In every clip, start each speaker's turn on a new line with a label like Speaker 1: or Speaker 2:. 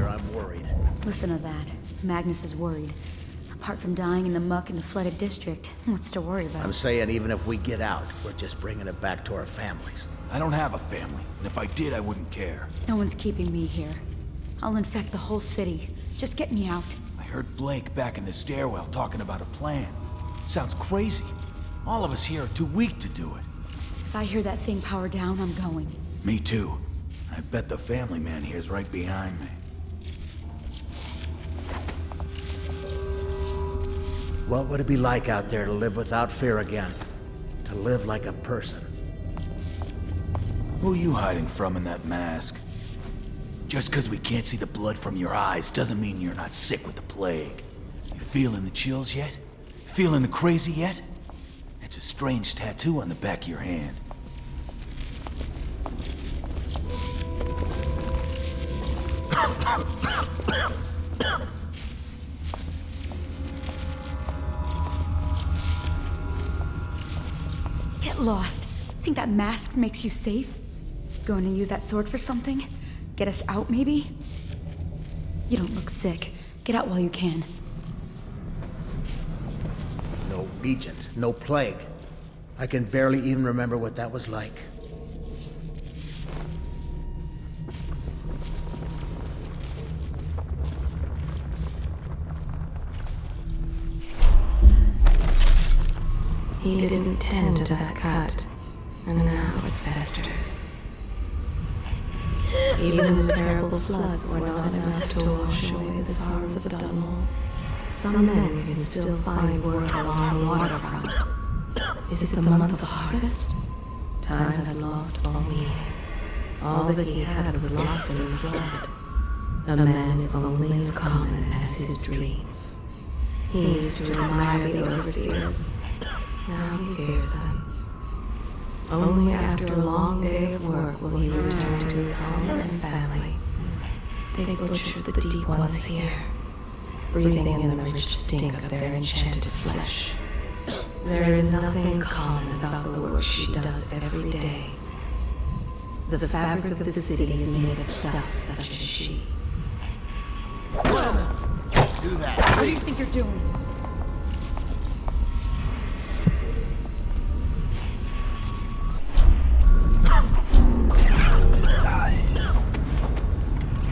Speaker 1: here, I'm worried.
Speaker 2: Listen to that. Magnus is worried. Apart from dying in the muck in the flooded district, what's to worry about?
Speaker 1: I'm saying even if we get out, we're just bringing it back to our families.
Speaker 3: I don't have a family, and if I did, I wouldn't care.
Speaker 2: No one's keeping me here. I'll infect the whole city. Just get me out.
Speaker 3: I heard Blake back in the stairwell talking about a plan. Sounds crazy. All of us here are too weak to do it.
Speaker 2: If I hear that thing power down, I'm going.
Speaker 3: Me too. I bet the family man here's right behind me.
Speaker 1: What would it be like out there to live without fear again? To live like a person?
Speaker 3: Who are you hiding from in that mask? Just because we can't see the blood from your eyes doesn't mean you're not sick with the plague. You feeling the chills yet? Feeling the crazy yet? It's a strange tattoo on the back of your hand.
Speaker 2: Get lost. Think that mask makes you safe? Going to use that sword for something? Get us out, maybe? You don't look sick. Get out while you can.
Speaker 1: No regent, no plague. I can barely even remember what that was like.
Speaker 4: He didn't tend to that cut, and now it festers. Even the terrible floods were not enough to wash away the sorrows of Dunwall. Some men can still find work along the waterfront. Is it the month of harvest? Time has lost all meaning. All that he had was lost in the flood. A man is only as common as his dreams. He used to admire the overseers. Now he fears them. Only after a long day of work will he return to his home and family. They butcher the deep ones here, breathing in the rich stink of their enchanted flesh. There is nothing common about the work she does every day. The fabric of the city is made of stuff such as she.
Speaker 1: Do that.
Speaker 2: What do you think you're doing?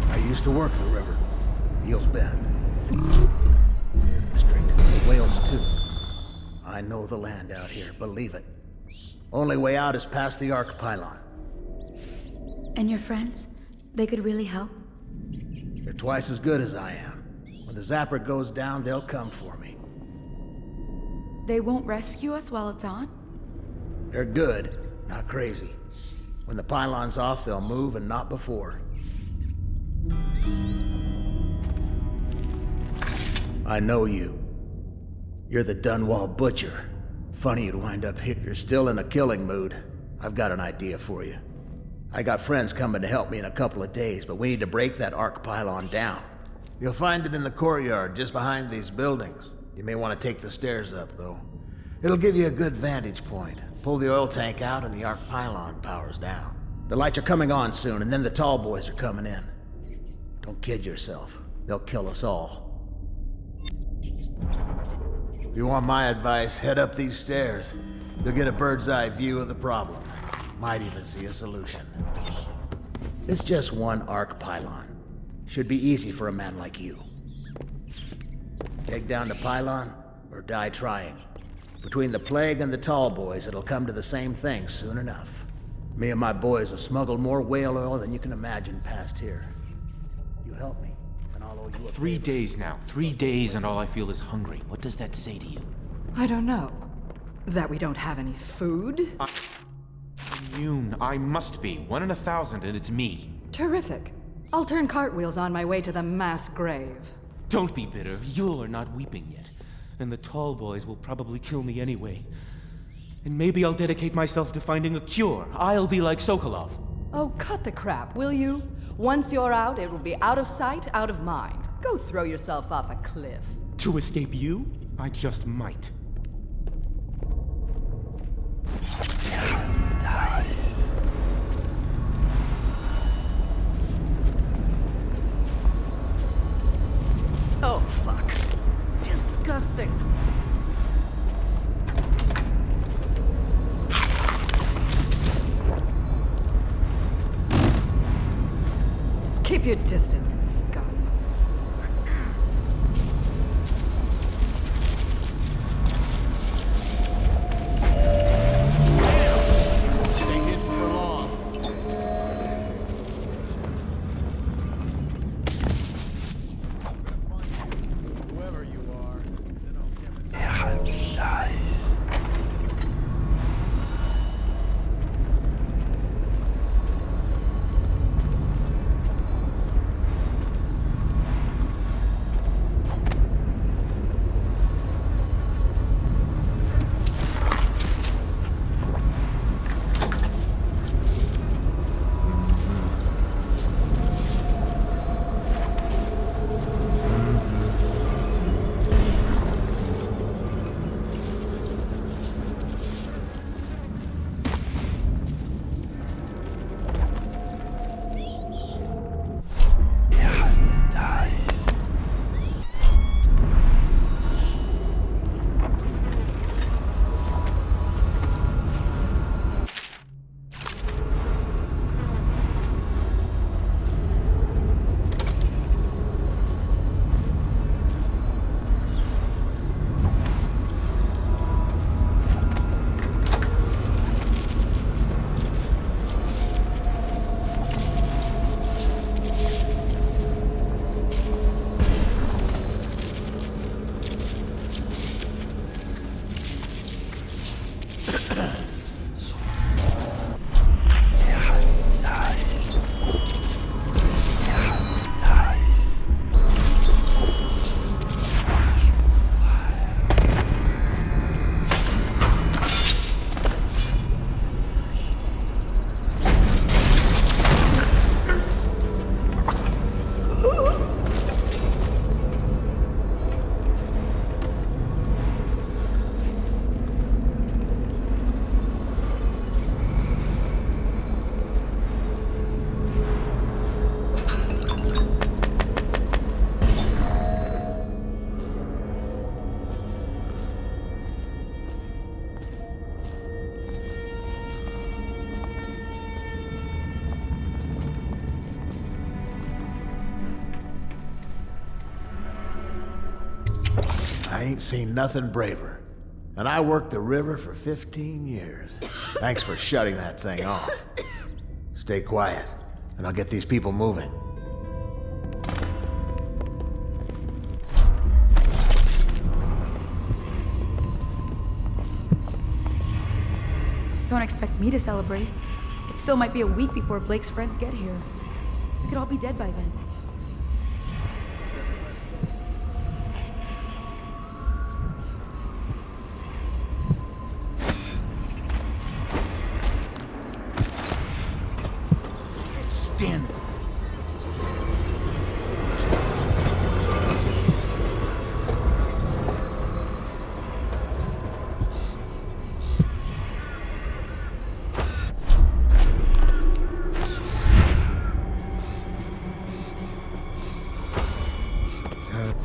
Speaker 1: I used to work the river. Eel's Bend. District. The whales too. I know the land out here, believe it. Only way out is past the Arc Pylon.
Speaker 2: And your friends? They could really help?
Speaker 1: They're twice as good as I am. When the zapper goes down, they'll come for me.
Speaker 2: They won't rescue us while it's on?
Speaker 1: They're good, not crazy. When the pylon's off, they'll move and not before. I know you. You're the Dunwall Butcher. Funny you'd wind up here. You're still in a killing mood. I've got an idea for you. I got friends coming to help me in a couple of days, but we need to break that Arc Pylon down. You'll find it in the courtyard, just behind these buildings. You may want to take the stairs up, though. It'll give you a good vantage point. Pull the oil tank out and the Arc Pylon powers down. The lights are coming on soon, and then the tall boys are coming in. Don't kid yourself. They'll kill us all. If you want my advice, head up these stairs. You'll get a bird's eye view of the problem. Might even see a solution. It's just one Arc Pylon. Should be easy for a man like you. Take down the pylon, or die trying. Between the plague and the tall boys, it'll come to the same thing soon enough. Me and my boys will smuggle more whale oil than you can imagine past here. You help me, and I'll owe you a
Speaker 5: 3
Speaker 1: favor.
Speaker 5: days now. 3 days and all I feel is hungry. What does that say to you?
Speaker 6: I don't know. That we don't have any food?
Speaker 5: Immune. I must be. 1 in 1,000 and it's me.
Speaker 6: Terrific. I'll turn cartwheels on my way to the mass grave.
Speaker 5: Don't be bitter. You're not weeping yet. And the tall boys will probably kill me anyway. And maybe I'll dedicate myself to finding a cure. I'll be like Sokolov.
Speaker 6: Oh, cut the crap, will you? Once you're out, it will be out of sight, out of mind. Go throw yourself off a cliff.
Speaker 5: To escape you? I just might.
Speaker 3: Dice.
Speaker 6: Oh, fuck. Disgusting. Keep your distance, scum.
Speaker 3: Stay hidden for long.
Speaker 1: Whoever you are,
Speaker 7: Nice. Nice. Nice. Nice.
Speaker 1: I ain't seen nothing braver. And I worked the river for 15 years. Thanks for shutting that thing off. Stay quiet, and I'll get these people moving.
Speaker 2: Don't expect me to celebrate. It still might be a week before Blake's friends get here. We could all be dead by then.
Speaker 3: Can't stand it.
Speaker 7: Nice.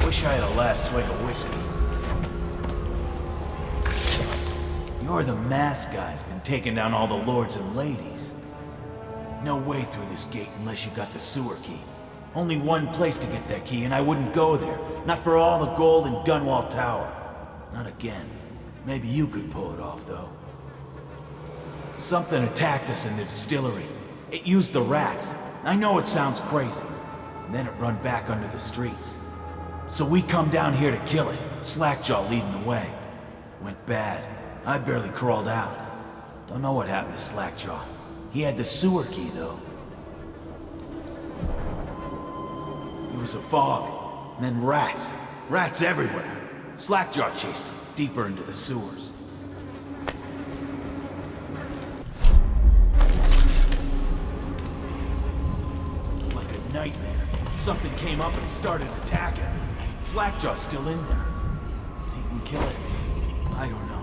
Speaker 3: Wish I had a last swig of whiskey. You're the masked guy's been taking down all the lords and ladies. No way through this gate unless you got the sewer key. Only one place to get that key, and I wouldn't go there. Not for all the gold in Dunwall Tower. Not again. Maybe you could pull it off, though. Something attacked us in the distillery. It used the rats. I know it sounds crazy. And then it run back under the streets. So we come down here to kill it, Slackjaw leading the way. Went bad. I barely crawled out. Don't know what happened to Slackjaw. He had the sewer key, though. It was a fog, and then rats. Rats everywhere. Slackjaw chased him, deeper into the sewers. Like a nightmare, something came up and started attacking. Slackjaw's still in there. If he can kill it, I don't know.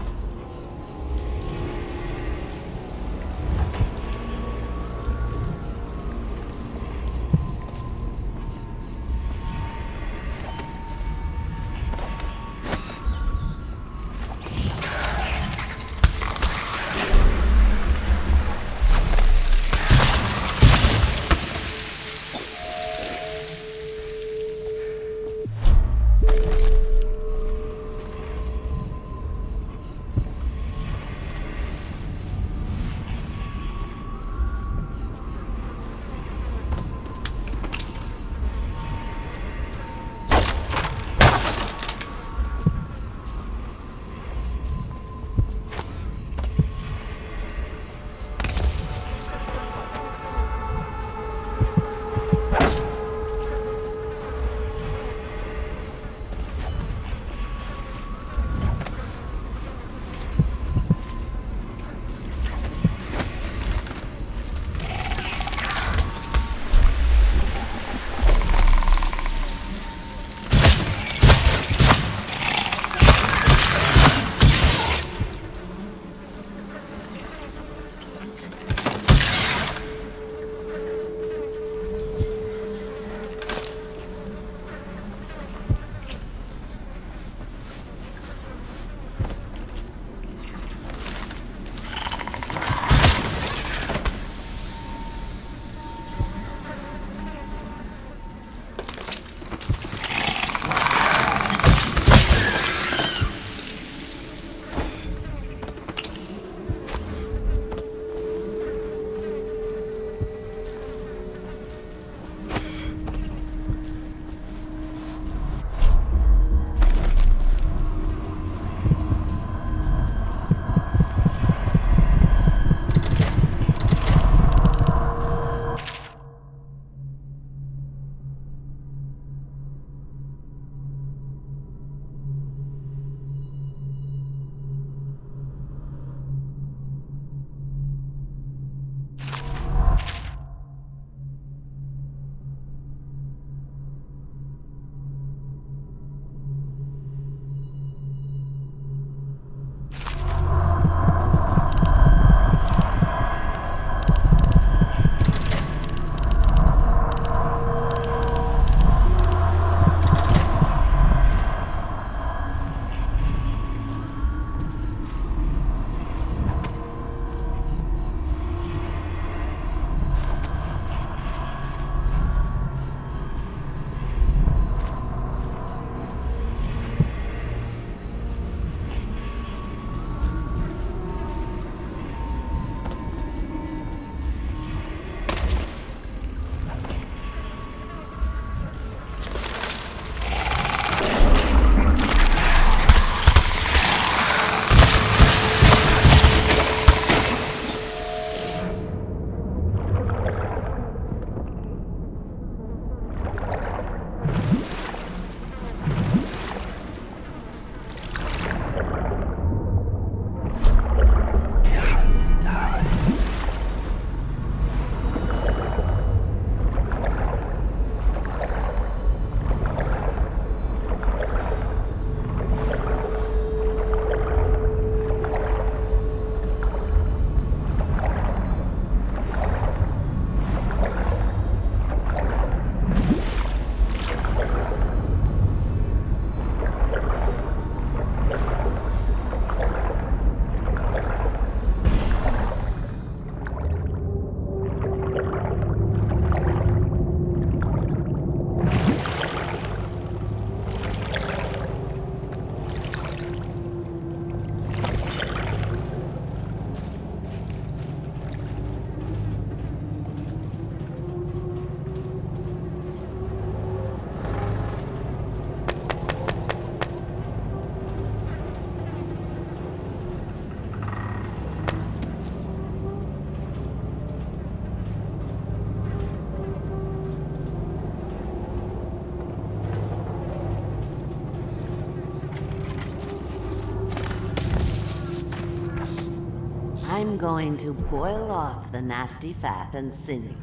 Speaker 8: I'm going to boil off the nasty fat and sinew,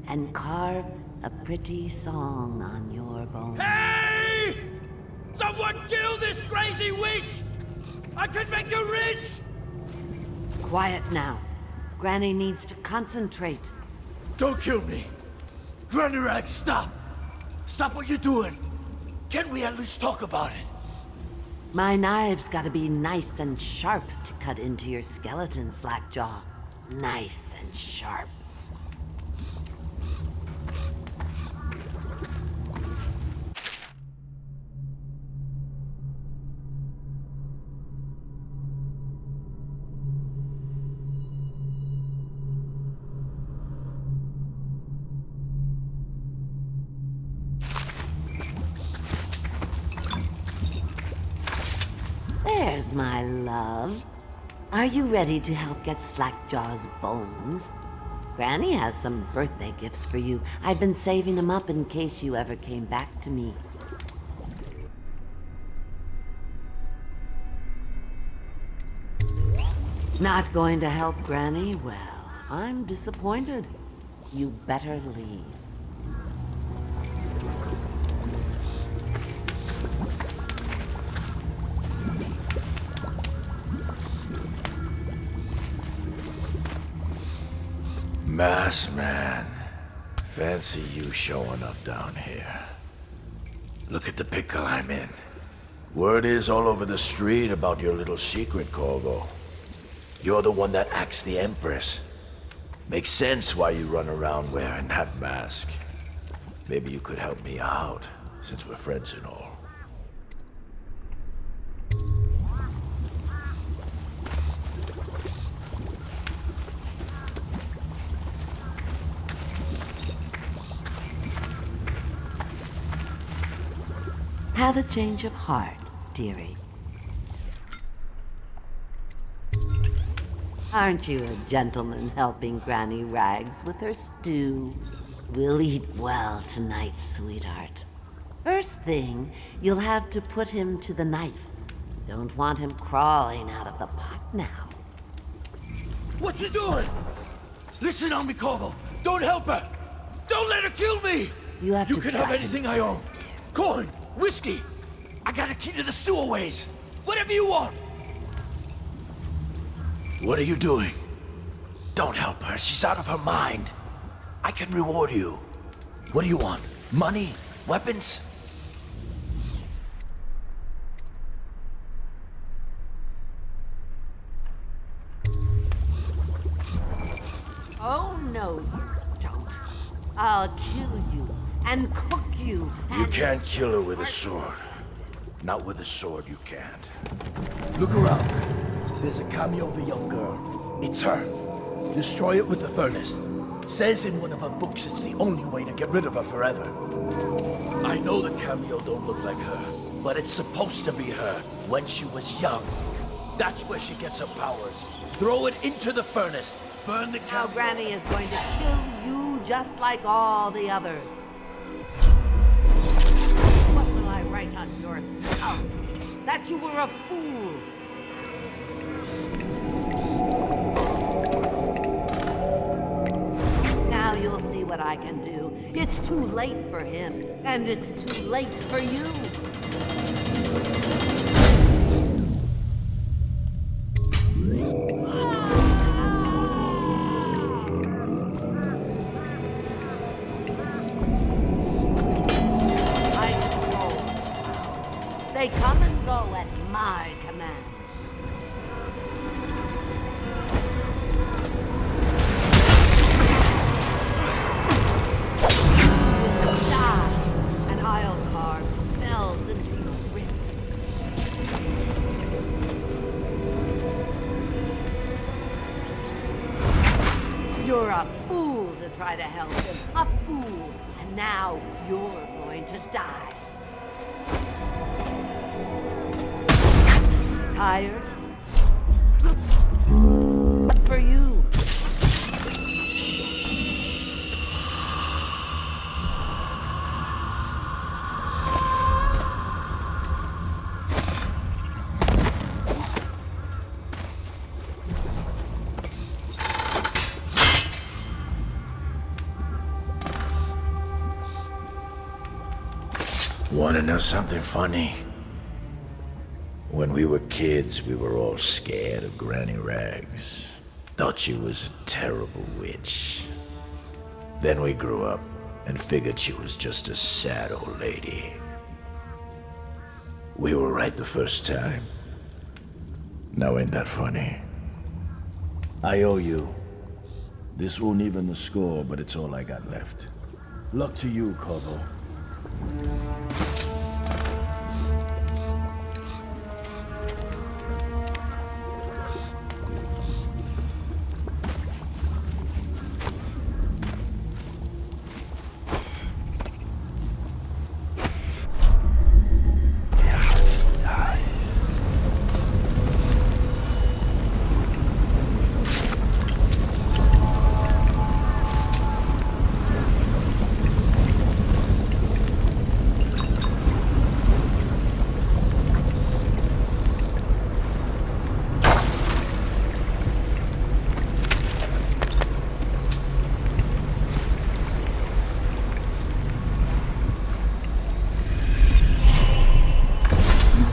Speaker 8: and carve a pretty song on your bones.
Speaker 7: Hey! Someone kill this crazy witch! I could make her rich!
Speaker 8: Quiet now. Granny needs to concentrate.
Speaker 3: Don't kill me! Granny Rag, stop! Stop what you're doing! Can we at least talk about it?
Speaker 8: My knives gotta be nice and sharp to cut into your skeleton, Slackjaw. Nice and sharp. There's my love. Are you ready to help get Slackjaw's bones? Granny has some birthday gifts for you. I've been saving them up in case you ever came back to me. Not going to help Granny? Well, I'm disappointed. You better leave.
Speaker 9: Mass man, fancy you showing up down here. Look at the pickle I'm in. Word is all over the street about your little secret, Corvo. You're the one that acts the Empress. Makes sense why you run around wearing that mask. Maybe you could help me out, since we're friends and all.
Speaker 8: Have a change of heart, dearie. Aren't you a gentleman helping Granny Rags with her stew? We'll eat well tonight, sweetheart. First thing, you'll have to put him to the knife. Don't want him crawling out of the pot now.
Speaker 3: What you doing? Listen on me, Corvo. Don't help her. Don't let her kill me.
Speaker 8: You have to
Speaker 3: can have
Speaker 8: guide
Speaker 3: anything
Speaker 8: him
Speaker 3: I own.
Speaker 8: first, dear.
Speaker 3: Corn, whiskey. I got a key to the sewerways. Whatever you want.
Speaker 9: What are you doing? Don't help her. She's out of her mind. I can reward you. What do you want? Money? Weapons?
Speaker 8: Oh, no, you don't. I'll kill you and cook you.
Speaker 9: You
Speaker 8: and
Speaker 9: can't kill her with a sword. Not with a sword, you can't.
Speaker 3: Look around. There's a cameo of a young girl. It's her. Destroy it with the furnace. Says in one of her books it's the only way to get rid of her forever. I know the cameo don't look like her, but it's supposed to be her when she was young. That's where she gets her powers. Throw it into the furnace. Burn the
Speaker 8: Now
Speaker 3: cameo.
Speaker 8: Granny is going to kill you just like all the others. What will I write on your skull? That you were a fool. Now you'll see what I can do. It's too late for him, and it's too late for you. I control them. They come and go at my command. Die, and I'll carve spells into your ribs. You're a fool to try to help him. A fool. And now you're going to die. Tired? For you.
Speaker 9: Wanna know something funny? When we were kids, we were all scared of Granny Rags. Thought she was a terrible witch. Then we grew up and figured she was just a sad old lady. We were right the first time. Now ain't that funny? I owe you. This won't even the score, but it's all I got left. Luck to you, Corvo.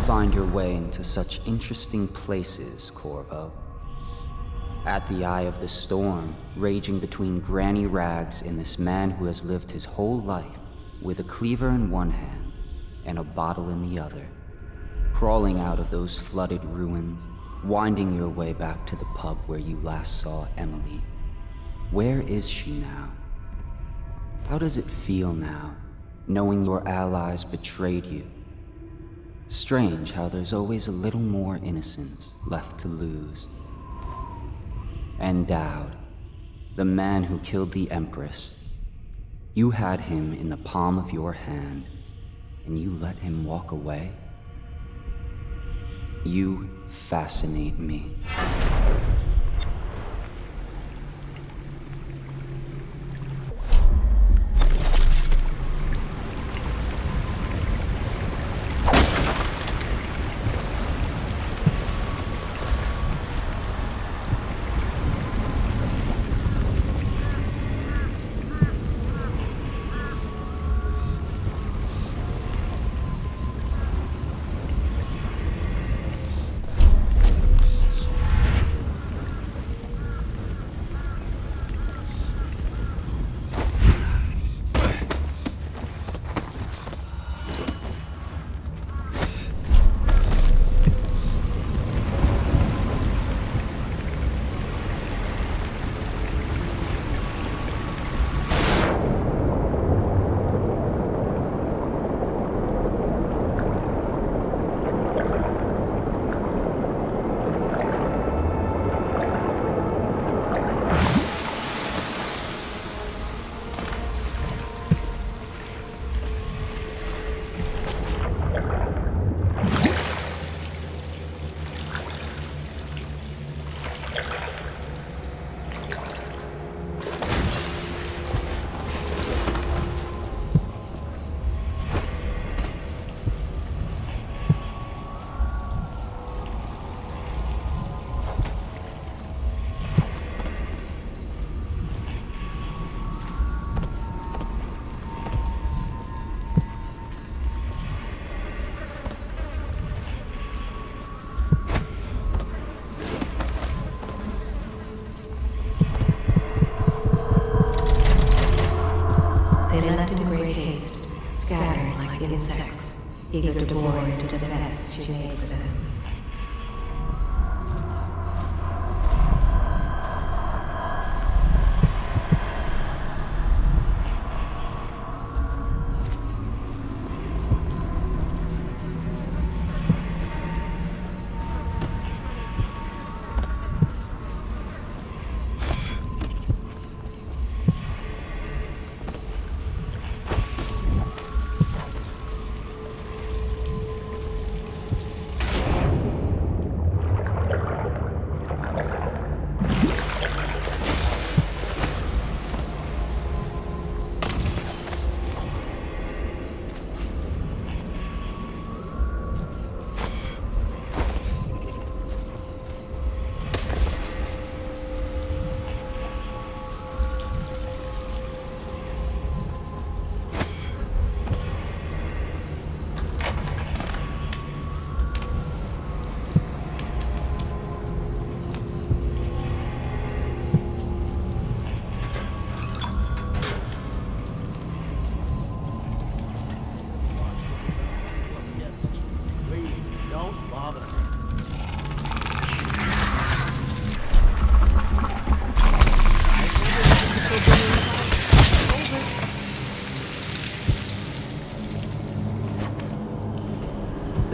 Speaker 10: Find your way into such interesting places, Corvo. At the eye of the storm, raging between Granny Rags and this man who has lived his whole life with a cleaver in one hand and a bottle in the other. Crawling out of those flooded ruins, winding your way back to the pub where you last saw Emily. Where is she now? How does it feel now, knowing your allies betrayed you? Strange how there's always a little more innocence left to lose. And Dowd, the man who killed the Empress. You had him in the palm of your hand, and you let him walk away? You fascinate me.
Speaker 4: Insects, eager to bore into the nests you made for them.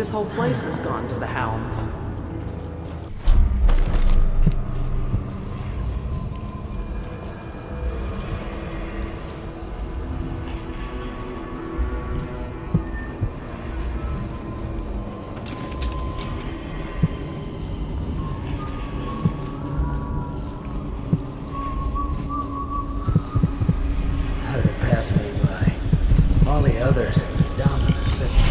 Speaker 11: This whole place has gone to the hounds.
Speaker 1: How did it pass me by? All the others down to the city.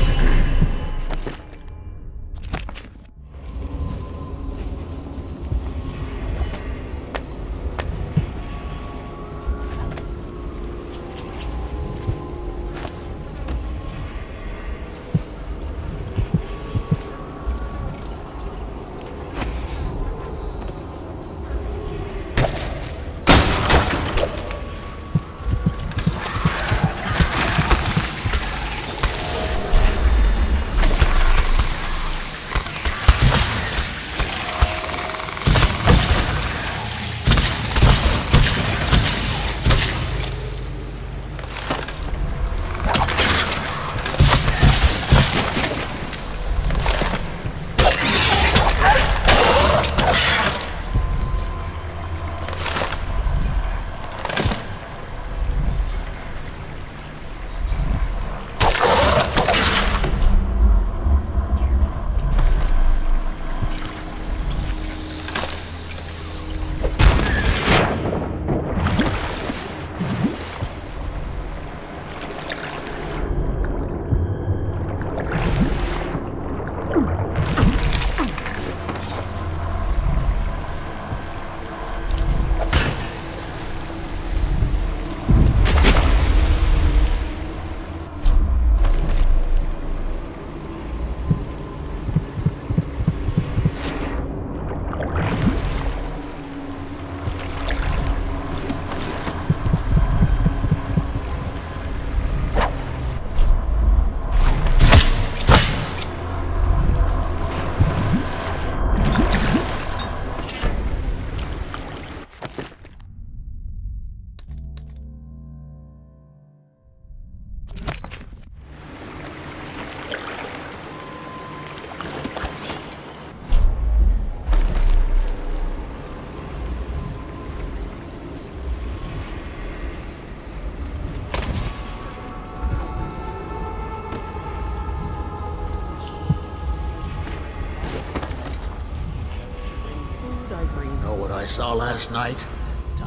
Speaker 1: Know what I saw last night?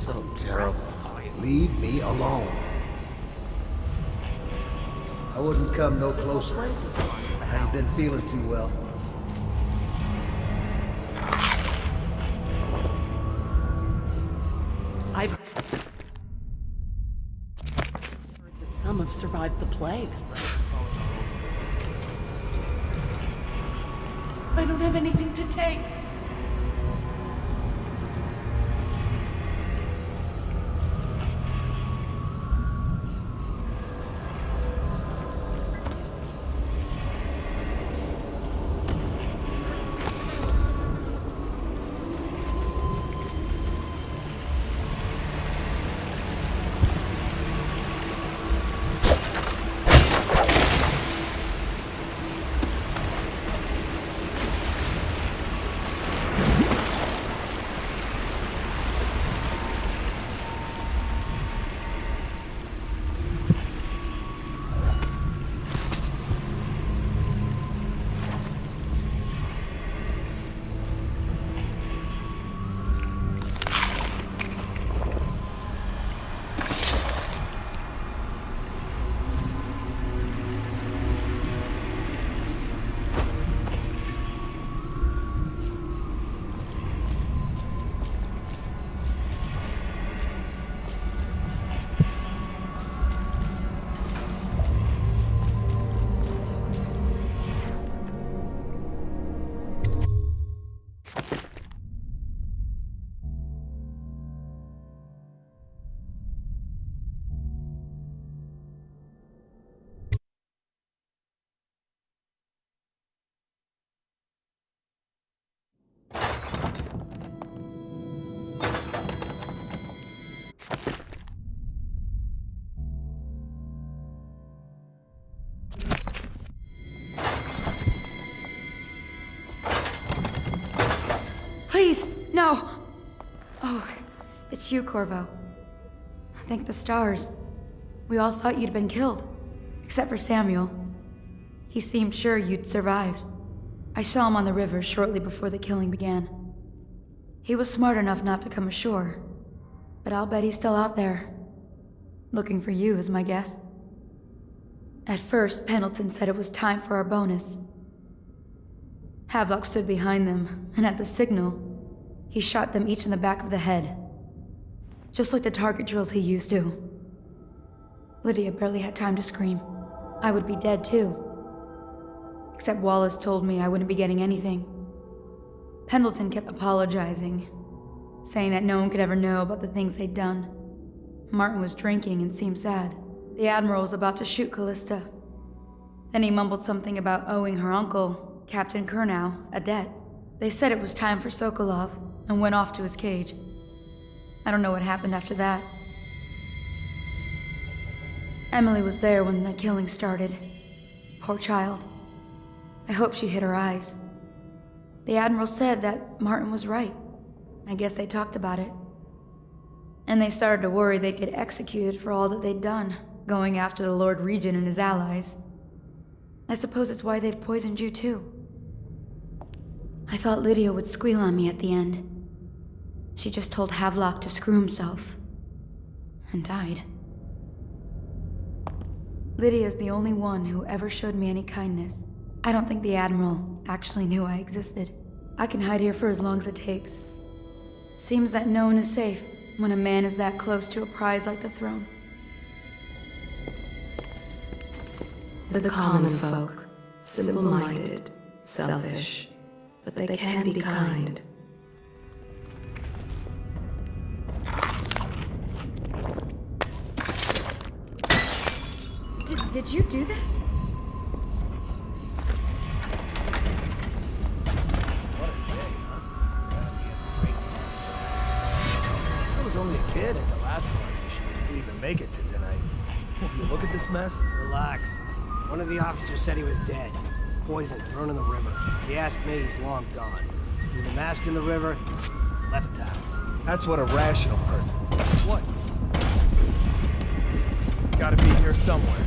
Speaker 1: So terrible. Leave me alone. I wouldn't come no closer. I ain't been feeling too well.
Speaker 11: I've heard that some have survived the plague. I don't have anything to take.
Speaker 2: Please, no! Oh, it's you, Corvo. Thank the stars. We all thought you'd been killed. Except for Samuel. He seemed sure you'd survived. I saw him on the river shortly before the killing began. He was smart enough not to come ashore. But I'll bet he's still out there. Looking for you, is my guess. At first, Pendleton said it was time for our bonus. Havelock stood behind them, and at the signal, he shot them each in the back of the head. Just like the target drills he used to. Lydia barely had time to scream. I would be dead too. Except Wallace told me I wouldn't be getting anything. Pendleton kept apologizing, saying that no one could ever know about the things they'd done. Martin was drinking and seemed sad. The Admiral was about to shoot Callista. Then he mumbled something about owing her uncle, Captain Kurnow, a debt. They said it was time for Sokolov, and went off to his cage. I don't know what happened after that. Emily was there when the killing started. Poor child. I hope she hid her eyes. The Admiral said that Martin was right. I guess they talked about it. And they started to worry they'd get executed for all that they'd done, going after the Lord Regent and his allies. I suppose it's why they've poisoned you too. I thought Lydia would squeal on me at the end. She just told Havelock to screw himself. And died. Lydia's the only one who ever showed me any kindness. I don't think the Admiral actually knew I existed. I can hide here for as long as it takes. Seems that no one is safe when a man is that close to a prize like the throne.
Speaker 4: The common folk, simple-minded, selfish, but they can be kind.
Speaker 2: Did you do that?
Speaker 12: I was only a kid at the last party. Should we even make it to tonight? If you look at this mess,
Speaker 13: relax. One of the officers said he was dead. Poisoned, thrown in the river. If you ask me, he's long gone. Threw the mask in the river, left town.
Speaker 12: that's what a rational person. What? Gotta be here somewhere.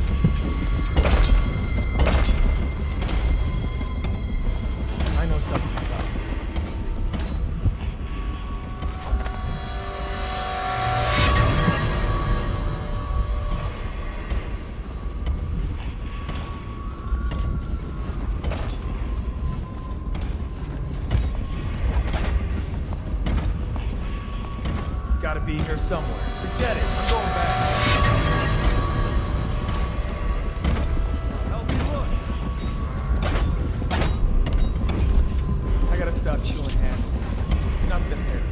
Speaker 12: I know something's up. Gotta be here somewhere. Forget it. I'm going back. Help me look. I gotta stop chewing hand. Nothing here.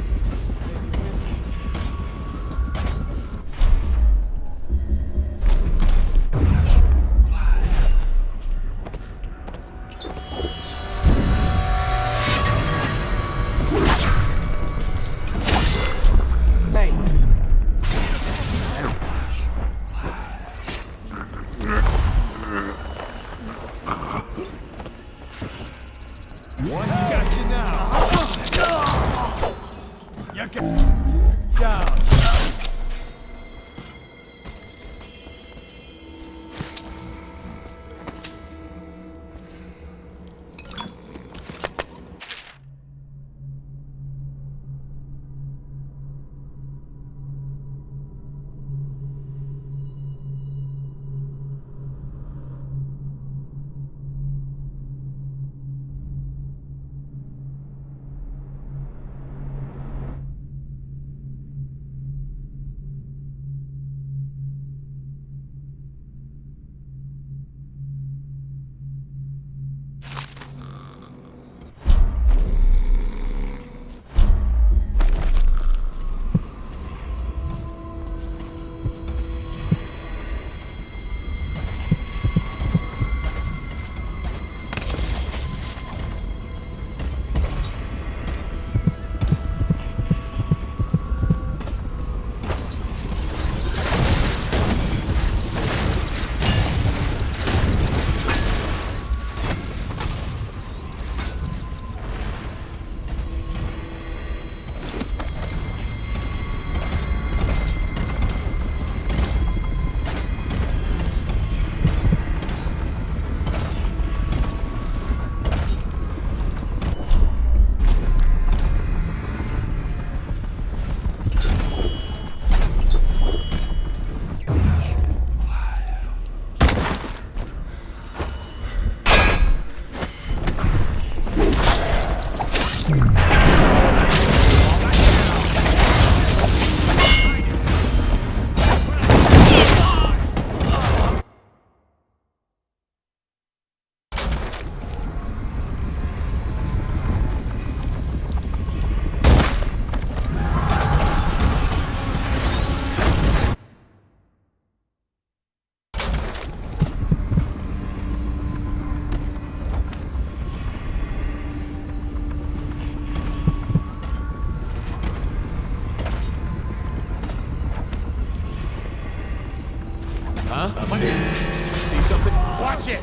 Speaker 7: something? Watch it!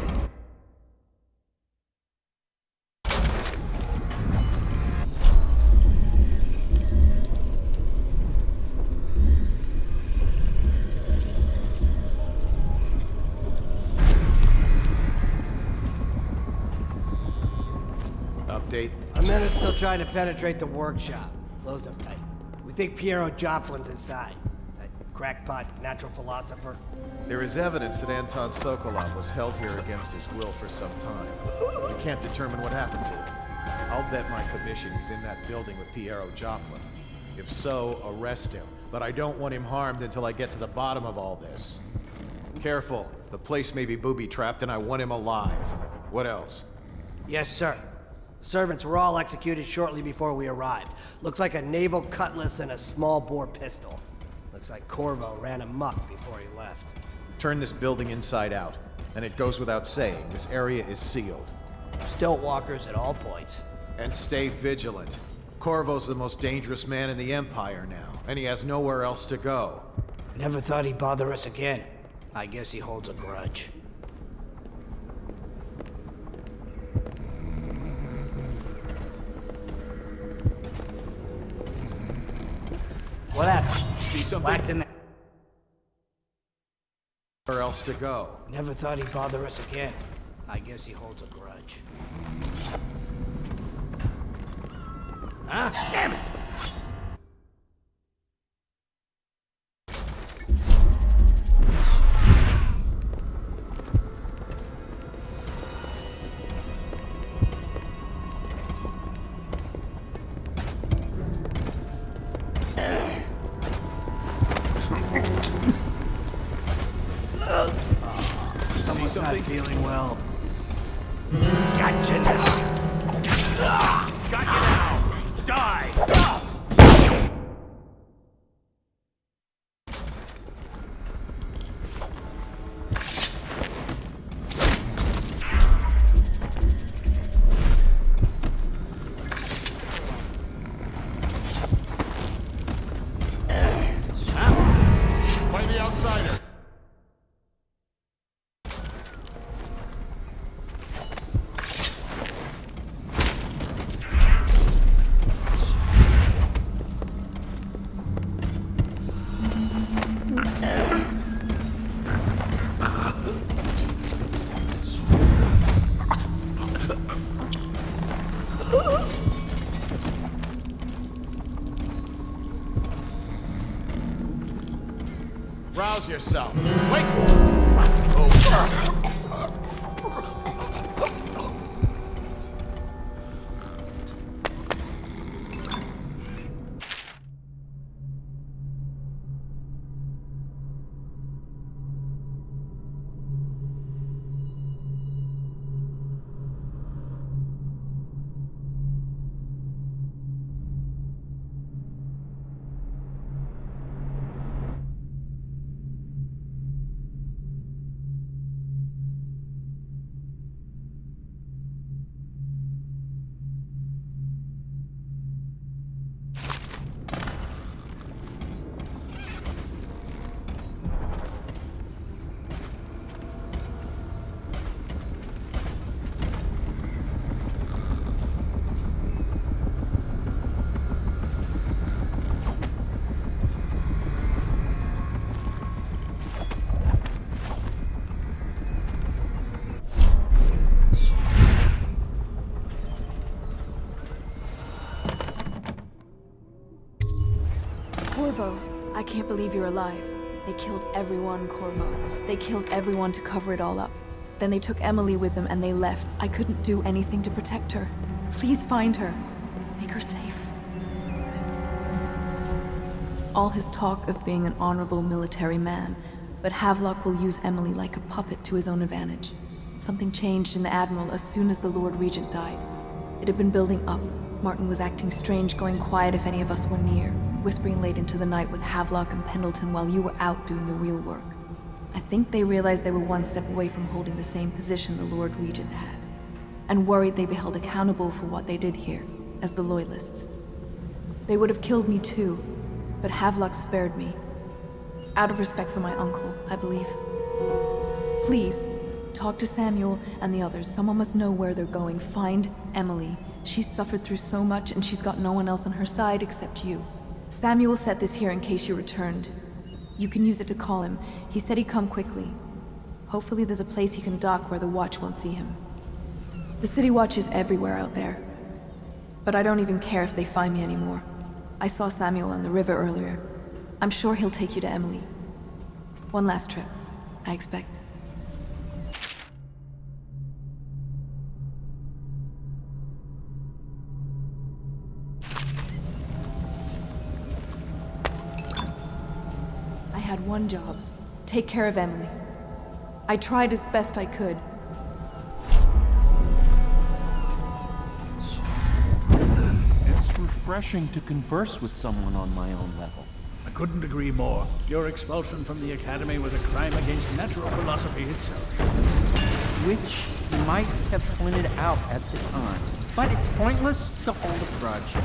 Speaker 7: Update.
Speaker 13: Our men are still trying to penetrate the workshop. Closed up tight. We think Piero Joplin's inside. That crackpot natural philosopher.
Speaker 14: There is evidence that Anton Sokolov was held here against his will for some time. We can't determine what happened to him. I'll bet my commission he's in that building with Piero Joplin. If so, arrest him. But I don't want him harmed until I get to the bottom of all this. Careful. The place may be booby-trapped and I want him alive. What else?
Speaker 13: Yes, sir. The servants were all executed shortly before we arrived. Looks like a naval cutlass and a small-bore pistol. Looks like Corvo ran amok before he left.
Speaker 14: Turn this building inside out. And it goes without saying, this area is sealed.
Speaker 13: Stilt walkers at all points.
Speaker 14: And stay vigilant. Corvo's the most dangerous man in the Empire now, and he has nowhere else to go.
Speaker 13: Never thought he'd bother us again. I guess he holds a grudge. What happened?
Speaker 14: See something?
Speaker 13: Blacked in there.
Speaker 14: Nowhere else to go.
Speaker 13: Never thought he'd bother us again. I guess he holds a grudge. Huh? Damn it! Someone's not feeling well. Gotcha now.
Speaker 7: Got you now! Die! Play the outsider.
Speaker 14: Rouse yourself. Wait!
Speaker 4: Corvo, I can't believe you're alive. They killed everyone, Corvo. They killed everyone to cover it all up. Then they took Emily with them and they left. I couldn't do anything to protect her. Please find her. Make her safe. All his talk of being an honorable military man, but Havelock will use Emily like a puppet to his own advantage. Something changed in the Admiral as soon as the Lord Regent died. It had been building up. Martin was acting strange, going quiet if any of us were near, whispering late into the night with Havelock and Pendleton while you were out doing the real work. I think they realized they were one step away from holding the same position the Lord Regent had, and worried they'd be held accountable for what they did here, as the Loyalists. They would have killed me too, but Havelock spared me. Out of respect for my uncle, I believe. Please,
Speaker 11: Talk to Samuel and the others. Someone must know where they're going. Find Emily. She's suffered through so much and she's got no one else on her side except you. Samuel set this here in case you returned. You can use it to call him. He said he'd come quickly. Hopefully there's a place he can dock where the Watch won't see him. The City Watch is everywhere out there. But I don't even care if they find me anymore. I saw Samuel on the river earlier. I'm sure he'll take you to Emily. One last trip, I expect. I had one job. Take care of Emily. I tried as best I could.
Speaker 5: It's refreshing to converse with someone on my own level.
Speaker 15: I couldn't agree more. Your expulsion from the Academy was a crime against natural philosophy itself.
Speaker 5: Which you might have pointed out at the time. But it's pointless to hold a grudge.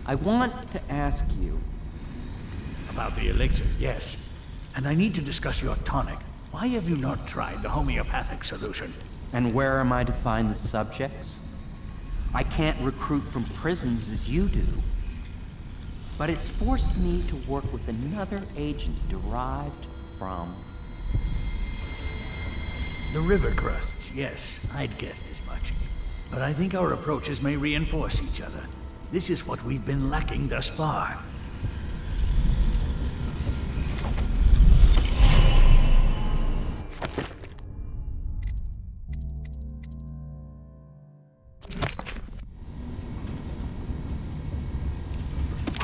Speaker 5: I want to ask you...
Speaker 15: About the elixir, yes. And I need to discuss your tonic. Why have you not tried the homeopathic solution?
Speaker 5: And where am I to find the subjects? I can't recruit from prisons as you do. But it's forced me to work with another agent derived from...
Speaker 15: The river crusts, yes. I'd guessed as much. But I think our approaches may reinforce each other. This is what we've been lacking thus far.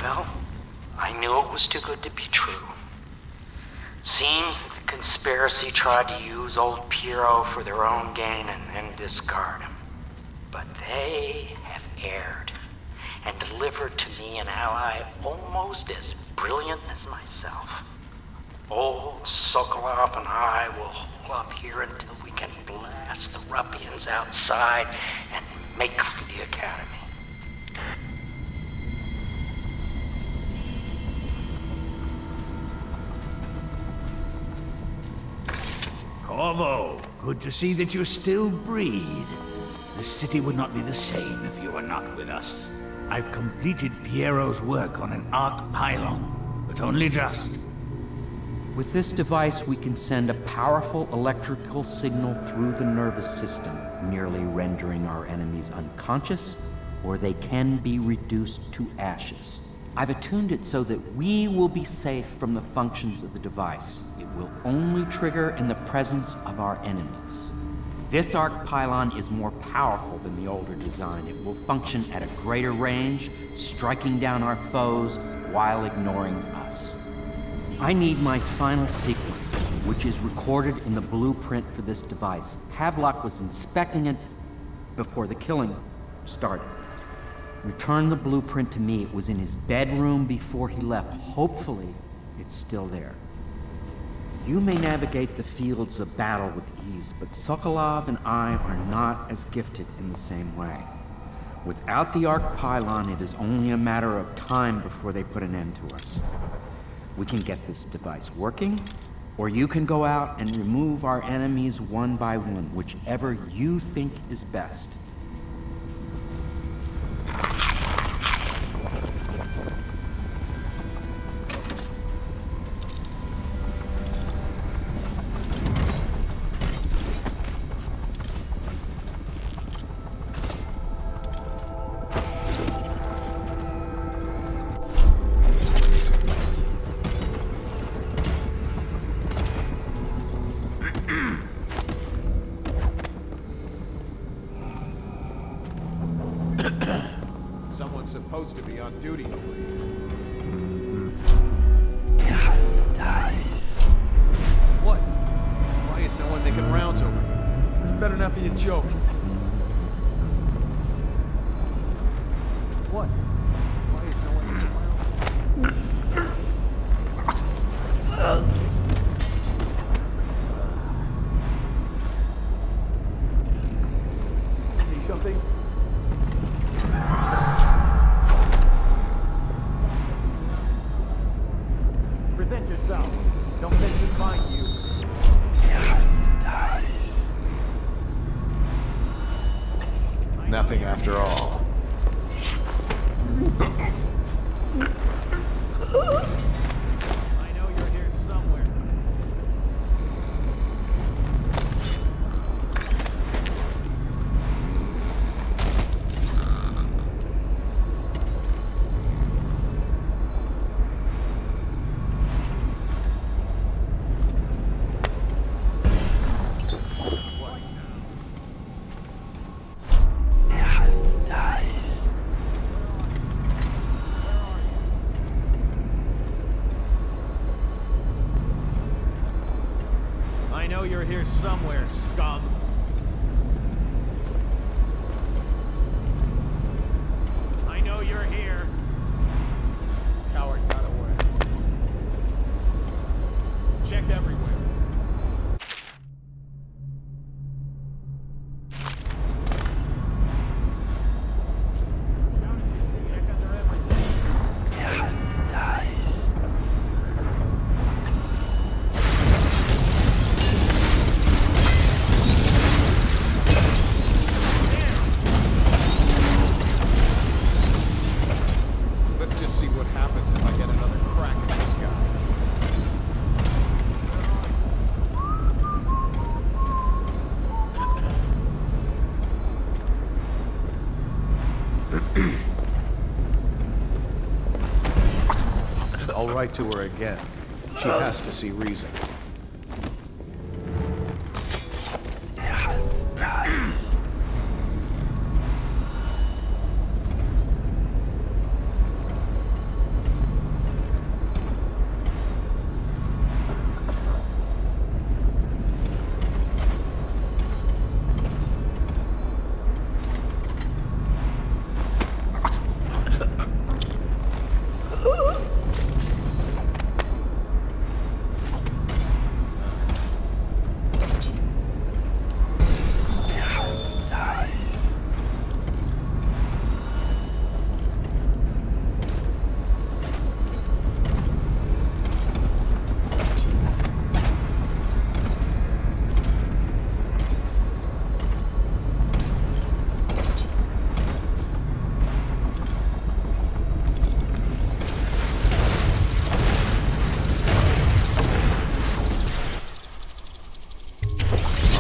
Speaker 10: Well, I knew it was too good to be true. Seems that the conspiracy tried to use old Piero for their own gain and then discard him. But they have erred and delivered to me an ally almost as brilliant as myself. Old Sokolov and I will hold up here until we can blast the ruffians outside and make for the Academy.
Speaker 15: Corvo, good to see that you still breathe. The city would not be the same if you were not with us. I've completed Piero's work on an arc pylon, but only just.
Speaker 5: With this device, we can send a powerful electrical signal through the nervous system, merely rendering our enemies unconscious, or they can be reduced to ashes. I've attuned it so that we will be safe from the functions of the device. It will only trigger in the presence of our enemies. This arc pylon is more powerful than the older design. It will function at a greater range, striking down our foes while ignoring us. I need my final sequence, which is recorded in the blueprint for this device. Havelock was inspecting it before the killing started. Return the blueprint to me. It was in his bedroom before he left. Hopefully, it's still there. You may navigate the fields of battle with ease, but Sokolov and I are not as gifted in the same way. Without the arc pylon, it is only a matter of time before they put an end to us. We can get this device working, or you can go out and remove our enemies one by one, whichever you think is best.
Speaker 14: Someone's supposed to be on duty over here. What? Why is no one making rounds over here? This better not be a joke. What? Why is no one making rounds? See something? Present yourself. Don't let me find you. Nothing after all. I know you're here somewhere. I know you're here somewhere, scum. I know you're here. Coward got away. Check everywhere. Let's just see what happens if I get another crack at this guy. I'll write to her again. She has to see reason.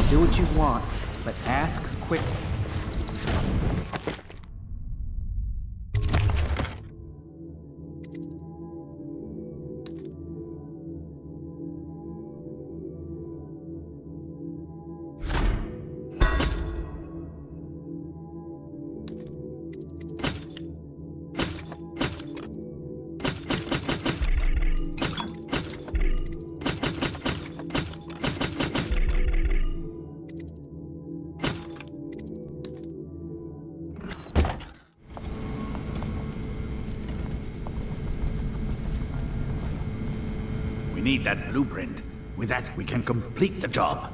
Speaker 5: Do what you want, but ask quickly.
Speaker 15: We need that blueprint. With that, we can complete the job.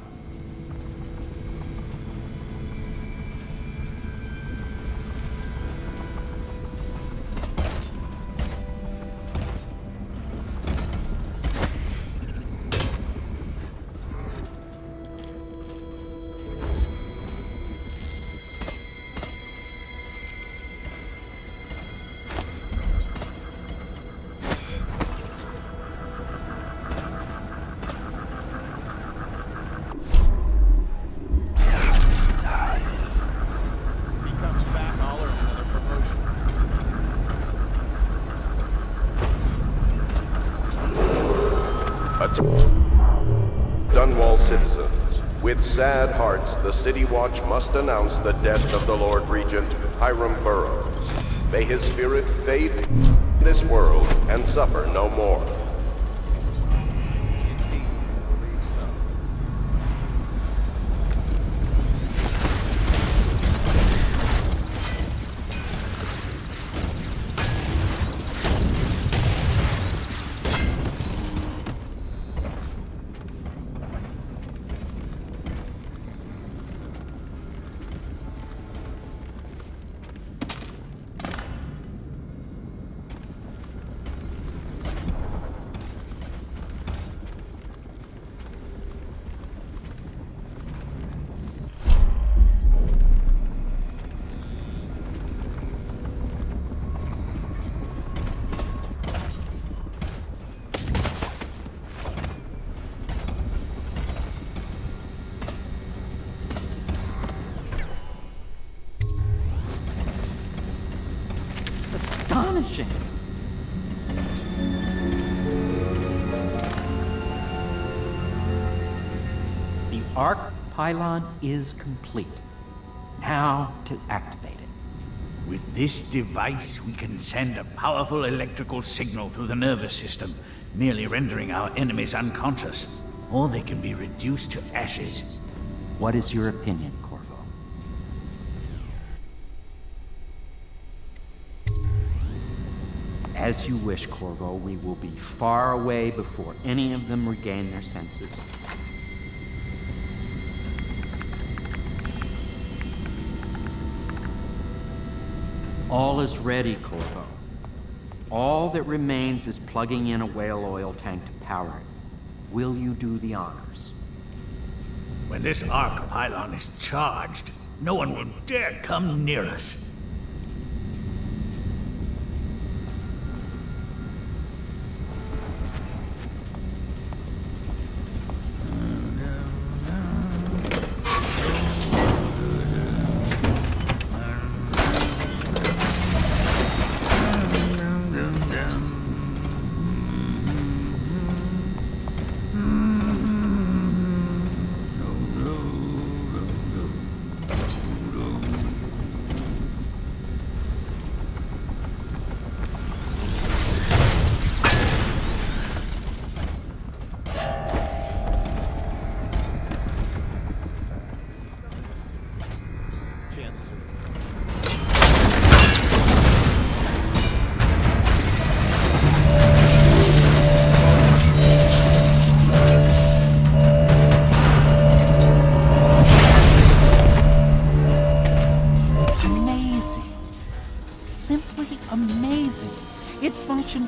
Speaker 16: Dunwall citizens, with sad hearts, the City Watch must announce the death of the Lord Regent, Hiram Burrows. May his spirit fade in this world and suffer no more.
Speaker 5: astonishing. The arc pylon is complete. Now to activate it.
Speaker 15: With this device, we can send a powerful electrical signal through the nervous system, merely rendering our enemies unconscious, or they can be reduced to ashes.
Speaker 5: What is your opinion, Corvo? As you wish, Corvo. We will be far away before any of them regain their senses. All is ready, Corvo. All that remains is plugging in a whale oil tank to power it. Will you do the honors?
Speaker 15: When this arc pylon is charged, no one will dare come near us.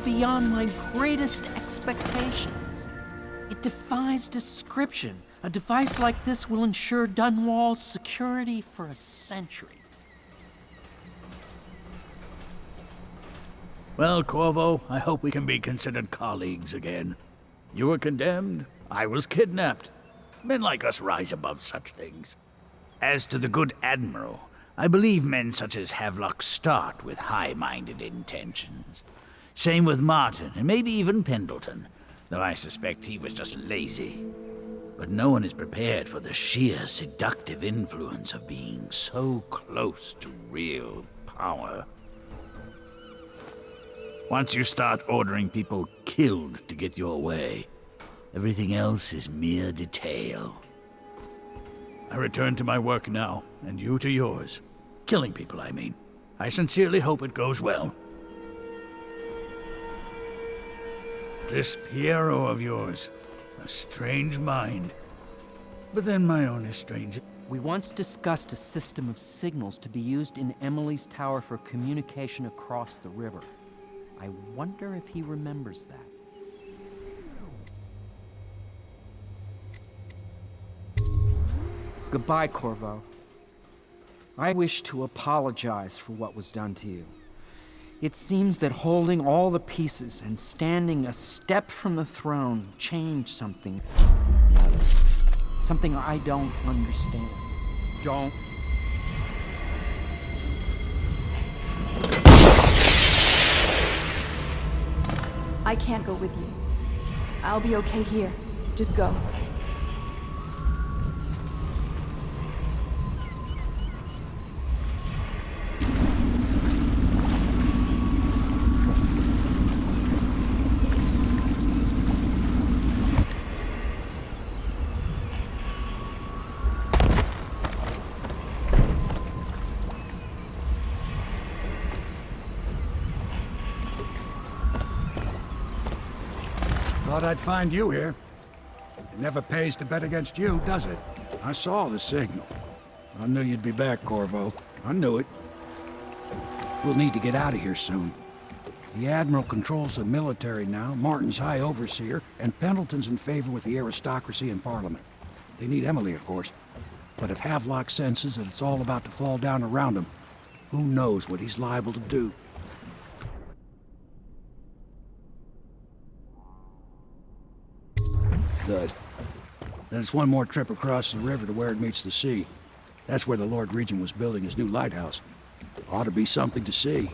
Speaker 5: Beyond my greatest expectations. It defies description. A device like this will ensure Dunwall's security for a century.
Speaker 15: Well, Corvo, I hope we can be considered colleagues again. You were condemned, I was kidnapped. Men like us rise above such things. As to the good Admiral, I believe men such as Havelock start with high-minded intentions. Same with Martin, and maybe even Pendleton, though I suspect he was just lazy. But no one is prepared for the sheer seductive influence of being so close to real power. Once you start ordering people killed to get your way, everything else is mere detail. I return to my work now, and you to yours. Killing people, I mean. I sincerely hope it goes well. This Piero of yours, a strange mind. But then my own is strange.
Speaker 5: We once discussed a system of signals to be used in Emily's tower for communication across the river. I wonder if he remembers that. Goodbye, Corvo. I wish to apologize for what was done to you. It seems that holding all the pieces and standing a step from the throne changed something. Something I don't understand. Don't.
Speaker 11: I can't go with you. I'll be okay here. Just go.
Speaker 17: Thought I'd find you here. It never pays to bet against you, does it? I saw the signal. I knew you'd be back, Corvo. I knew it. We'll need to get out of here soon. The Admiral controls the military now, Martin's High Overseer, and Pendleton's in favor with the aristocracy and Parliament. They need Emily, of course. But if Havelock senses that it's all about to fall down around him, who knows what he's liable to do? Good. Then it's one more trip across the river to where it meets the sea. That's where the Lord Regent was building his new lighthouse. Ought to be something to see.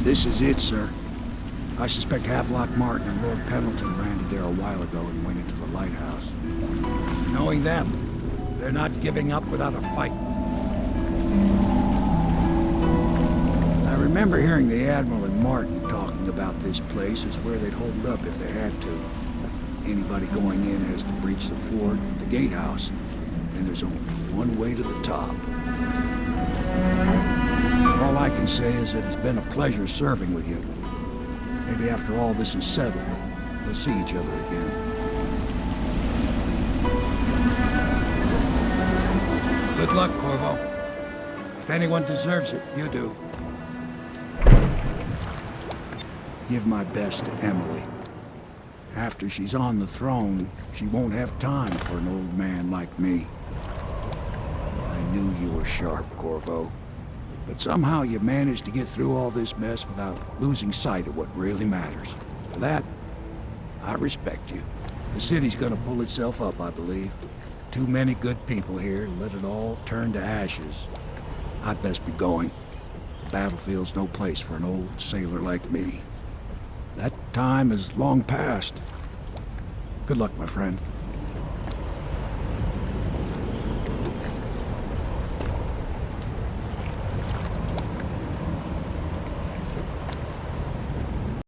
Speaker 17: This is it, sir. I suspect Havelock Martin and Lord Pendleton landed there a while ago and went into the lighthouse. Knowing them, they're not giving up without a fight. I remember hearing the Admiral and Martin talking about this place as where they'd hold up if they had to. Anybody going in has to breach the fort, the gatehouse, and there's only one way to the top. All I can say is that it's been a pleasure serving with you. Maybe after all this is settled, we'll see each other again. Good luck, Corvo. If anyone deserves it, you do. Give my best to Emily. After she's on the throne, she won't have time for an old man like me. I knew you were sharp, Corvo. But somehow you managed to get through all this mess without losing sight of what really matters. For that, I respect you. The city's gonna pull itself up, I believe. Too many good people here to let it all turn to ashes. I'd best be going. The battlefield's no place for an old sailor like me. That time is long past. Good luck, my friend.